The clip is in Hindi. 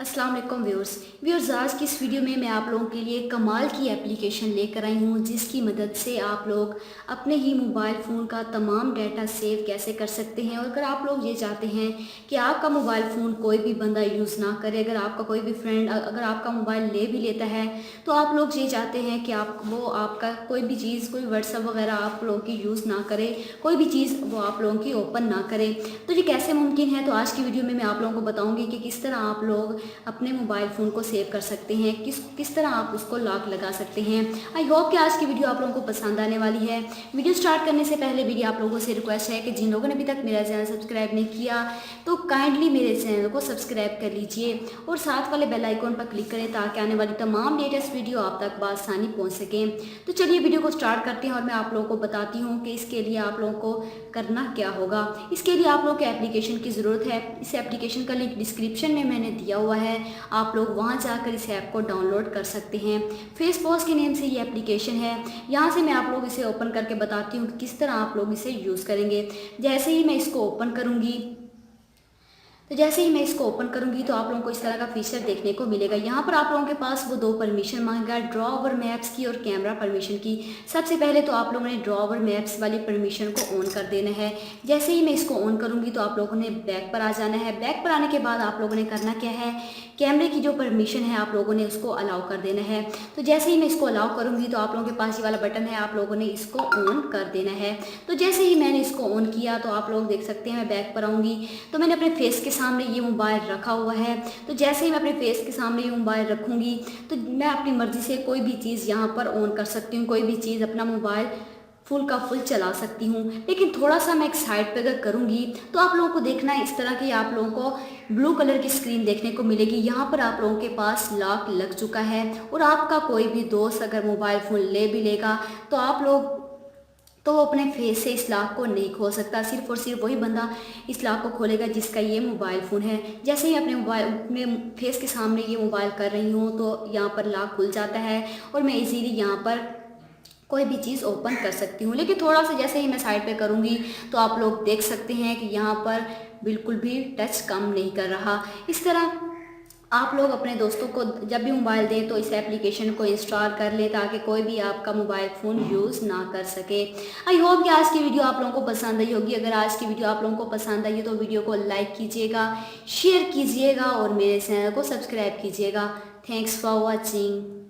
अस्सलाम वालेकुम व्यूअर्स आज की इस वीडियो में मैं आप लोगों के लिए कमाल की एप्लीकेशन लेकर आई हूँ जिसकी मदद से आप लोग अपने ही मोबाइल फ़ोन का तमाम डाटा सेव कैसे कर सकते हैं। और अगर आप लोग ये चाहते हैं कि आपका मोबाइल फ़ोन कोई भी बंदा यूज़ ना करे, अगर आपका कोई भी फ्रेंड अगर आपका मोबाइल ले भी लेता है तो आप लोग ये चाहते हैं कि आपका कोई भी चीज़, कोई व्हाट्सअप वगैरह आप लोगों की यूज़ ना करे, कोई भी चीज़ वो आप लोगों की ओपन ना करे, तो ये कैसे मुमकिन है। तो आज की वीडियो में मैं आप लोगों को बताऊँगी कि किस तरह आप लोग अपने मोबाइल फ़ोन को सेव कर सकते हैं, किस तरह आप उसको लॉक लगा सकते हैं। आई होप कि आज की वीडियो आप लोगों को पसंद आने वाली है। वीडियो स्टार्ट करने से पहले मेरी आप लोगों से रिक्वेस्ट है कि जिन लोगों ने अभी तक मेरा चैनल सब्सक्राइब नहीं किया तो काइंडली मेरे चैनल को सब्सक्राइब कर लीजिए और साथ वाले बेल आइकॉन पर क्लिक करें ताकि आने वाली तमाम लेटेस्ट वीडियो आप तक बआसानी पहुँच सकें। तो चलिए वीडियो को स्टार्ट करते हैं और मैं आप लोगों को बताती हूँ कि इसके लिए आप लोगों को करना क्या होगा। इसके लिए आप लोगों को एप्लीकेशन की ज़रूरत है। इस एप्लीकेशन का लिंक डिस्क्रिप्शन में मैंने दिया हुआ है, आप लोग वहां जाकर इस ऐप को डाउनलोड कर सकते हैं। फेसपॉज के नेम से ये एप्लीकेशन है। यहाँ से मैं आप लोग इसे ओपन करके बताती हूँ कि किस तरह आप लोग इसे यूज़ करेंगे। जैसे ही मैं इसको ओपन करूँगी तो आप लोगों को इस तरह का फीचर देखने को मिलेगा। यहाँ पर आप लोगों के पास वो दो परमिशन मांगेगा, ड्रॉ ओवर मैप्स की और कैमरा परमिशन की। सबसे पहले तो आप लोगों ने ड्रॉ ओवर मैप्स वाली परमिशन को ऑन कर देना है। जैसे ही मैं इसको ऑन करूँगी तो आप लोगों ने बैक पर आ जाना है। बैक पर आने के बाद आप लोगों ने करना क्या है, कैमरे की जो परमिशन है आप लोगों ने उसको अलाउ कर देना है। तो जैसे ही मैं इसको अलाउ करूँगी तो आप लोगों के पास ये वाला बटन है, आप लोगों ने इसको ऑन कर देना है। तो जैसे ही मैंने इसको ऑन किया तो आप लोग देख सकते हैं, मैं बैक पर आऊँगी तो मैंने अपने फेस के सामने ये मोबाइल रखा हुआ है। तो जैसे ही मैं अपने फेस के सामने ये मोबाइल रखूँगी तो मैं अपनी मर्ज़ी से कोई भी चीज़ यहाँ पर ऑन कर सकती हूँ, कोई भी चीज़ अपना मोबाइल फुल का फुल चला सकती हूँ। लेकिन थोड़ा सा मैं एक साइड पे अगर करूँगी तो आप लोगों को देखना है इस तरह की आप लोगों को ब्लू कलर की स्क्रीन देखने को मिलेगी। यहाँ पर आप लोगों के पास लॉक लग चुका है और आपका कोई भी दोस्त अगर मोबाइल फ़ोन ले भी लेगा तो वो अपने फेस से इस लॉक को नहीं खोल सकता। सिर्फ और सिर्फ वही बंदा इस लॉक को खोलेगा जिसका ये मोबाइल फ़ोन है। जैसे ही अपने मोबाइल में फेस के सामने ये मोबाइल कर रही हूँ तो यहाँ पर लॉक खुल जाता है और मैं इजीली यहाँ पर कोई भी चीज़ ओपन कर सकती हूँ। लेकिन थोड़ा सा जैसे ही मैं साइड पे करूँगी तो आप लोग देख सकते हैं कि यहाँ पर बिल्कुल भी टच काम नहीं कर रहा। इस तरह आप लोग अपने दोस्तों को जब भी मोबाइल दें तो इस एप्लीकेशन को इंस्टॉल कर लें ताकि कोई भी आपका मोबाइल फ़ोन यूज़ ना कर सके। आई होप कि आज की वीडियो आप लोगों को पसंद आई होगी। अगर आज की वीडियो आप लोगों को पसंद आई है तो वीडियो को लाइक कीजिएगा, शेयर कीजिएगा और मेरे चैनल को सब्सक्राइब कीजिएगा। Thanks for watching.